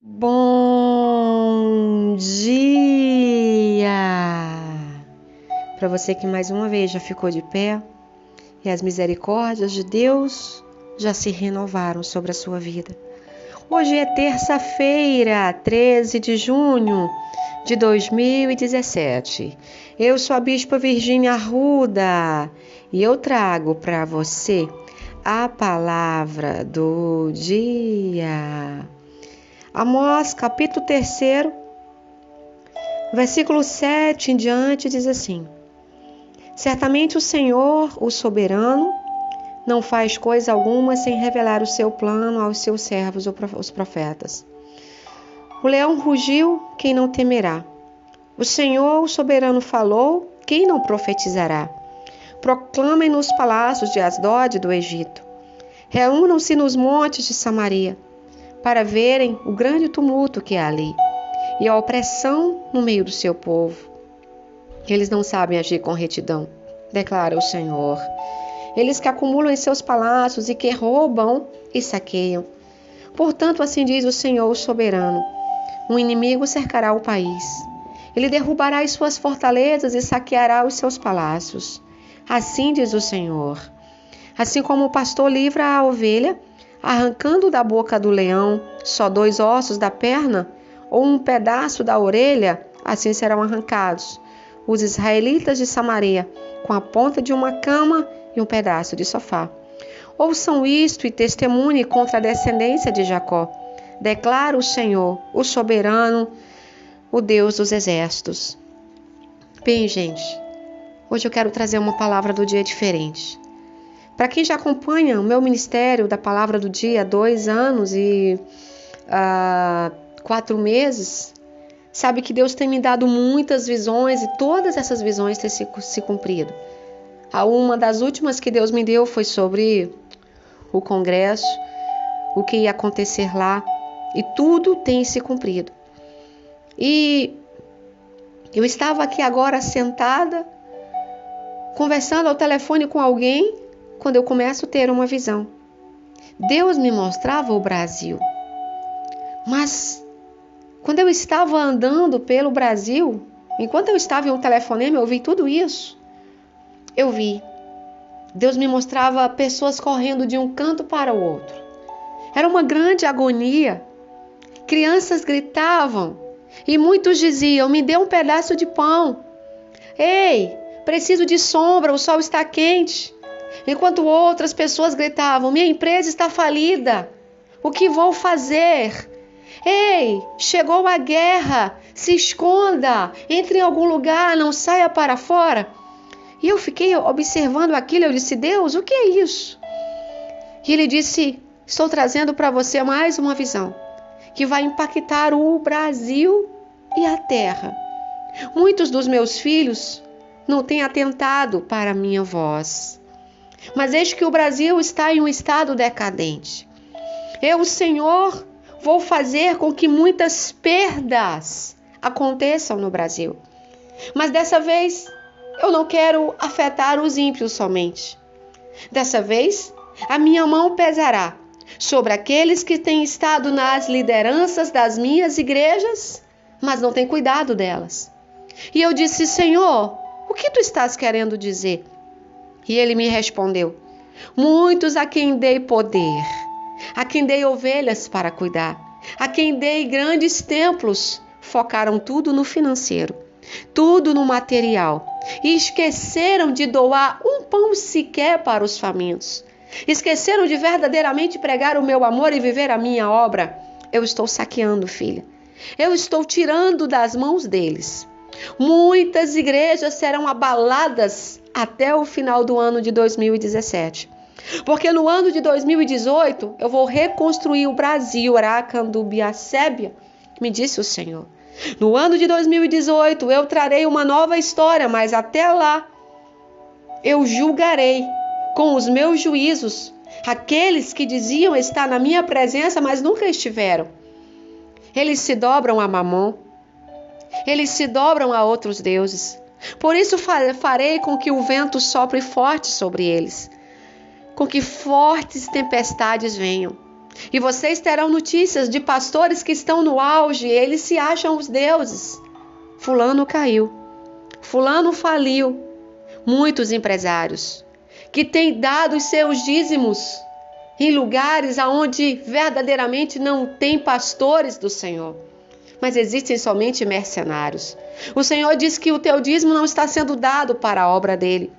Bom dia! Para você que mais uma vez já ficou de pé e as misericórdias de Deus já se renovaram sobre a sua vida. Hoje é terça-feira, 13 de junho de 2017. Eu sou a Bispa Virgínia Arruda e eu trago para você a palavra do dia. Amós, capítulo 3, versículo 7 em diante, diz assim: Certamente o Senhor, o soberano, não faz coisa alguma sem revelar o seu plano aos seus servos, os profetas. O leão rugiu, quem não temerá? O Senhor, o soberano, falou, quem não profetizará? Proclamem nos palácios de Asdod do Egito. Reúnam-se nos montes de Samaria, para verem o grande tumulto que há ali, e a opressão no meio do seu povo. Eles não sabem agir com retidão, declara o Senhor. Eles que acumulam em seus palácios e que roubam e saqueiam. Portanto, assim diz o Senhor soberano: um inimigo cercará o país. Ele derrubará as suas fortalezas e saqueará os seus palácios. Assim diz o Senhor. Assim como o pastor livra a ovelha, arrancando da boca do leão só 2 ossos da perna ou um pedaço da orelha, assim serão arrancados os israelitas de Samaria, com a ponta de uma cama e um pedaço de sofá. Ouçam isto e testemunhem contra a descendência de Jacó. Declara o Senhor, o soberano, o Deus dos exércitos. Bem, gente, hoje eu quero trazer uma palavra do dia diferente. Para quem já acompanha o meu ministério da Palavra do Dia há 2 anos e 4 meses, sabe que Deus tem me dado muitas visões e todas essas visões têm se cumprido. Uma das últimas que Deus me deu foi sobre o congresso, o que ia acontecer lá, e tudo tem se cumprido. E eu estava aqui agora sentada, conversando ao telefone com alguém, quando eu começo a ter uma visão. Deus me mostrava o Brasil. Mas quando eu estava andando pelo Brasil, enquanto eu estava em um telefonema, eu vi tudo isso. Eu vi. Deus me mostrava pessoas correndo de um canto para o outro. Era uma grande agonia. Crianças gritavam e muitos diziam: me dê um pedaço de pão. Ei, preciso de sombra, o sol está quente. Enquanto outras pessoas gritavam: minha empresa está falida, o que vou fazer? Ei, chegou a guerra, se esconda, entre em algum lugar, não saia para fora. E eu fiquei observando aquilo, eu disse: Deus, o que é isso? E ele disse: estou trazendo para você mais uma visão, que vai impactar o Brasil e a terra. Muitos dos meus filhos não têm atentado para a minha voz. Mas eis que o Brasil está em um estado decadente. Eu, o Senhor, vou fazer com que muitas perdas aconteçam no Brasil. Mas dessa vez, eu não quero afetar os ímpios somente. Dessa vez, a minha mão pesará sobre aqueles que têm estado nas lideranças das minhas igrejas, mas não têm cuidado delas. E eu disse: Senhor, o que tu estás querendo dizer? E ele me respondeu: muitos a quem dei poder, a quem dei ovelhas para cuidar, a quem dei grandes templos, focaram tudo no financeiro, tudo no material, e esqueceram de doar um pão sequer para os famintos. Esqueceram de verdadeiramente pregar o meu amor e viver a minha obra. Eu estou saqueando, filha. Eu estou tirando das mãos deles. Muitas igrejas serão abaladas até o final do ano de 2017. Porque no ano de 2018 eu vou reconstruir o Brasil, Aracandubiacébia, me disse o Senhor. No ano de 2018 eu trarei uma nova história, mas até lá eu julgarei com os meus juízos aqueles que diziam estar na minha presença, mas nunca estiveram. Eles se dobram a Mamon, eles se dobram a outros deuses. Por isso farei com que o vento sopre forte sobre eles, com que fortes tempestades venham. E vocês terão notícias de pastores que estão no auge, eles se acham os deuses. Fulano caiu, fulano faliu. Muitos empresários que têm dado os seus dízimos em lugares onde verdadeiramente não tem pastores do Senhor, mas existem somente mercenários. O Senhor diz que o teu dízimo não está sendo dado para a obra dele.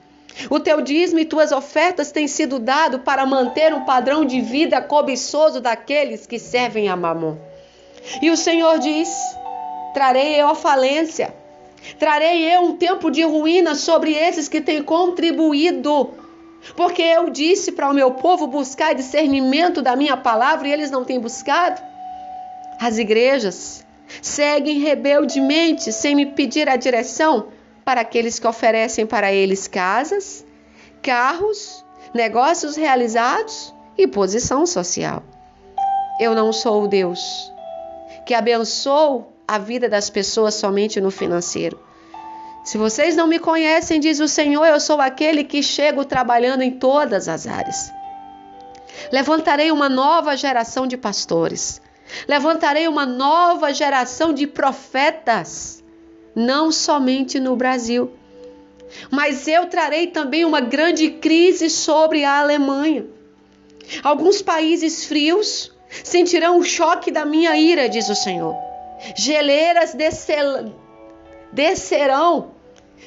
O teu dízimo e tuas ofertas têm sido dado para manter um padrão de vida cobiçoso daqueles que servem a Mamon. E o Senhor diz: trarei eu a falência, trarei eu um tempo de ruína sobre esses que têm contribuído, porque eu disse para o meu povo buscar discernimento da minha palavra e eles não têm buscado. As igrejas seguem rebeldemente sem me pedir a direção para aqueles que oferecem para eles casas, carros, negócios realizados e posição social. Eu não sou o Deus que abençoo a vida das pessoas somente no financeiro. Se vocês não me conhecem, diz o Senhor, eu sou aquele que chego trabalhando em todas as áreas. Levantarei uma nova geração de pastores. Levantarei uma nova geração de profetas, não somente no Brasil, mas eu trarei também uma grande crise sobre a Alemanha. Alguns países frios sentirão o choque da minha ira, diz o Senhor. Geleiras descerão,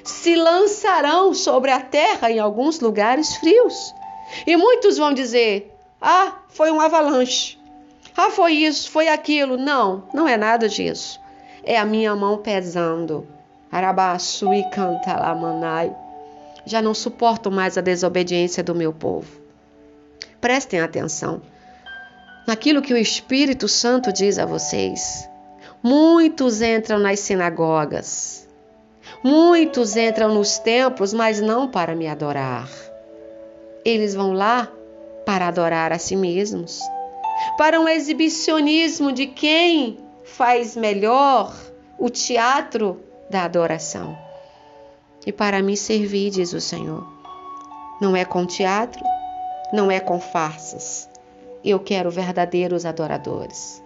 se lançarão sobre a terra em alguns lugares frios. E muitos vão dizer: foi um avalanche. Foi isso, foi aquilo. Não, não é nada disso. É a minha mão pesando. Arabaçu e cantalamanai. Já não suporto mais a desobediência do meu povo. Prestem atenção naquilo que o Espírito Santo diz a vocês. Muitos entram nas sinagogas. Muitos entram nos templos, mas não para me adorar. Eles vão lá para adorar a si mesmos, para um exibicionismo de quem faz melhor o teatro da adoração. E para me servir, diz o Senhor, não é com teatro, não é com farsas. Eu quero verdadeiros adoradores.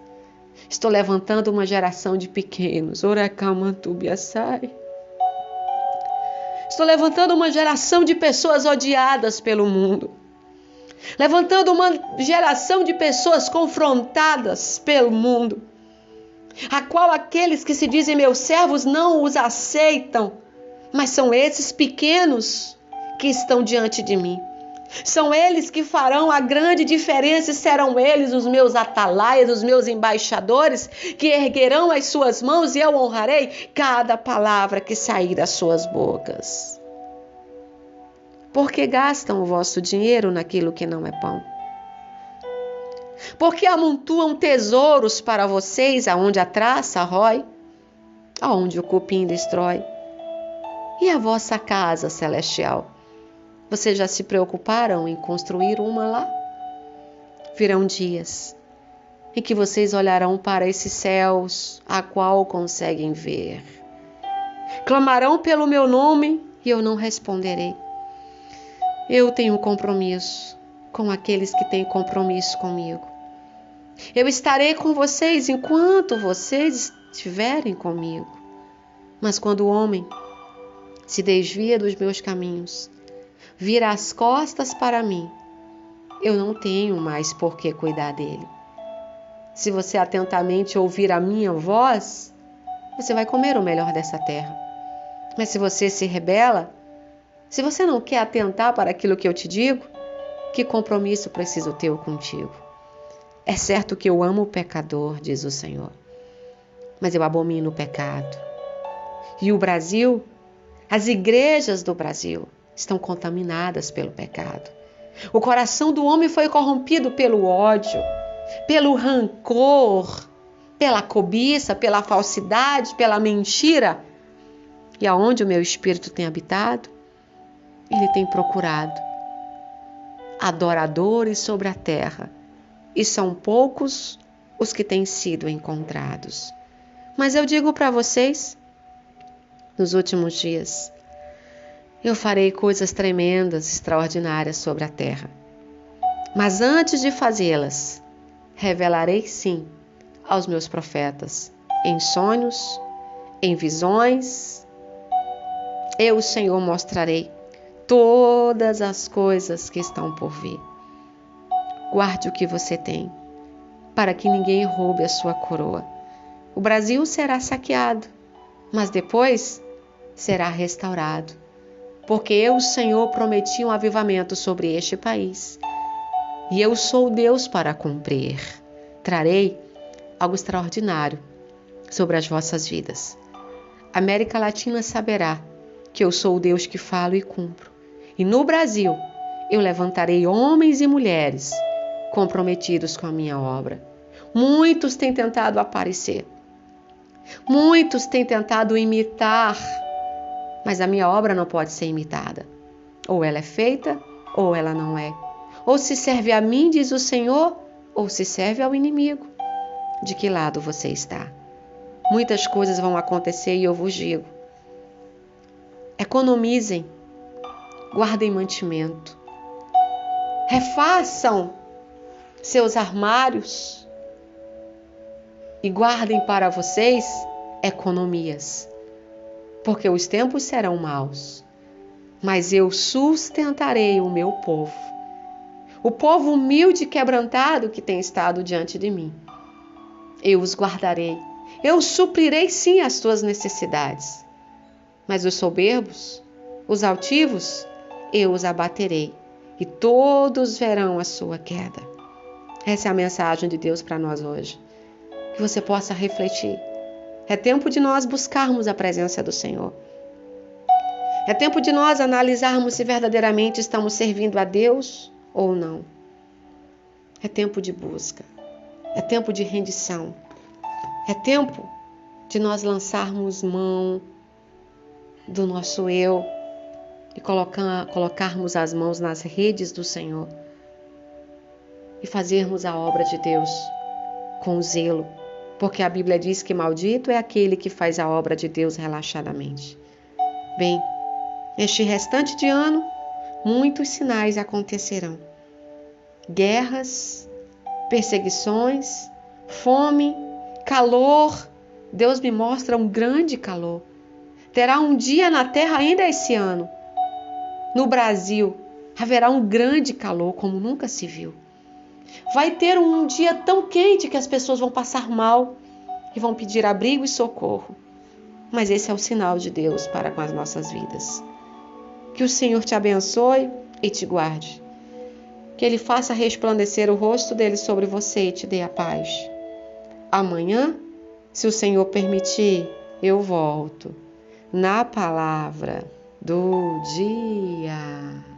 Estou levantando uma geração de pequenos. Oracamantubiaçai. Estou levantando uma geração de pessoas odiadas pelo mundo. Levantando uma geração de pessoas confrontadas pelo mundo, a qual aqueles que se dizem meus servos não os aceitam, mas são esses pequenos que estão diante de mim. São eles que farão a grande diferença e serão eles os meus atalaias, os meus embaixadores, que erguerão as suas mãos e eu honrarei cada palavra que sair das suas bocas. Por que gastam o vosso dinheiro naquilo que não é pão? Por que amontoam tesouros para vocês aonde a traça rói, aonde o cupim destrói? E a vossa casa celestial? Vocês já se preocuparam em construir uma lá? Virão dias em que vocês olharão para esses céus a qual conseguem ver. Clamarão pelo meu nome e eu não responderei. Eu tenho um compromisso com aqueles que têm compromisso comigo. Eu estarei com vocês enquanto vocês estiverem comigo. Mas quando o homem se desvia dos meus caminhos, vira as costas para mim, eu não tenho mais por que cuidar dele. Se você atentamente ouvir a minha voz, você vai comer o melhor dessa terra. Mas se você se rebela, se você não quer atentar para aquilo que eu te digo, que compromisso preciso ter contigo? É certo que eu amo o pecador, diz o Senhor, mas eu abomino o pecado. E o Brasil, as igrejas do Brasil, estão contaminadas pelo pecado. O coração do homem foi corrompido pelo ódio, pelo rancor, pela cobiça, pela falsidade, pela mentira. E aonde o meu espírito tem habitado, ele tem procurado adoradores sobre a terra, e são poucos os que têm sido encontrados. Mas eu digo para vocês, nos últimos dias, eu farei coisas tremendas, extraordinárias sobre a terra. Mas antes de fazê-las, revelarei sim aos meus profetas, em sonhos, em visões. Eu, o Senhor, mostrarei todas as coisas que estão por vir. Guarde o que você tem, para que ninguém roube a sua coroa. O Brasil será saqueado, mas depois será restaurado, porque eu, o Senhor, prometi um avivamento sobre este país. E eu sou Deus para cumprir. Trarei algo extraordinário sobre as vossas vidas. A América Latina saberá que eu sou o Deus que falo e cumpro. E no Brasil, eu levantarei homens e mulheres comprometidos com a minha obra. Muitos têm tentado aparecer. Muitos têm tentado imitar, mas a minha obra não pode ser imitada. Ou ela é feita, ou ela não é. Ou se serve a mim, diz o Senhor, ou se serve ao inimigo. De que lado você está? Muitas coisas vão acontecer e eu vos digo: economizem, guardem mantimento, refaçam seus armários e guardem para vocês economias, porque os tempos serão maus, mas eu sustentarei o meu povo, o povo humilde e quebrantado que tem estado diante de mim. Eu os guardarei, eu suprirei sim as suas necessidades, mas os soberbos, os altivos, eu os abaterei e todos verão a sua queda. Essa é a mensagem de Deus para nós hoje. Que você possa refletir. É tempo de nós buscarmos a presença do Senhor. É tempo de nós analisarmos se verdadeiramente estamos servindo a Deus ou não. É tempo de busca. É tempo de rendição. É tempo de nós lançarmos mão do nosso eu e colocarmos as mãos nas redes do Senhor e fazermos a obra de Deus com zelo, porque a Bíblia diz que maldito é aquele que faz a obra de Deus relaxadamente. Bem, neste restante de ano, muitos sinais acontecerão. Guerras, perseguições, fome, calor. Deus me mostra um grande calor. Terá um dia na terra ainda esse ano. No Brasil, haverá um grande calor como nunca se viu. Vai ter um dia tão quente que as pessoas vão passar mal e vão pedir abrigo e socorro. Mas esse é o sinal de Deus para com as nossas vidas. Que o Senhor te abençoe e te guarde. Que Ele faça resplandecer o rosto dele sobre você e te dê a paz. Amanhã, se o Senhor permitir, eu volto na palavra do dia.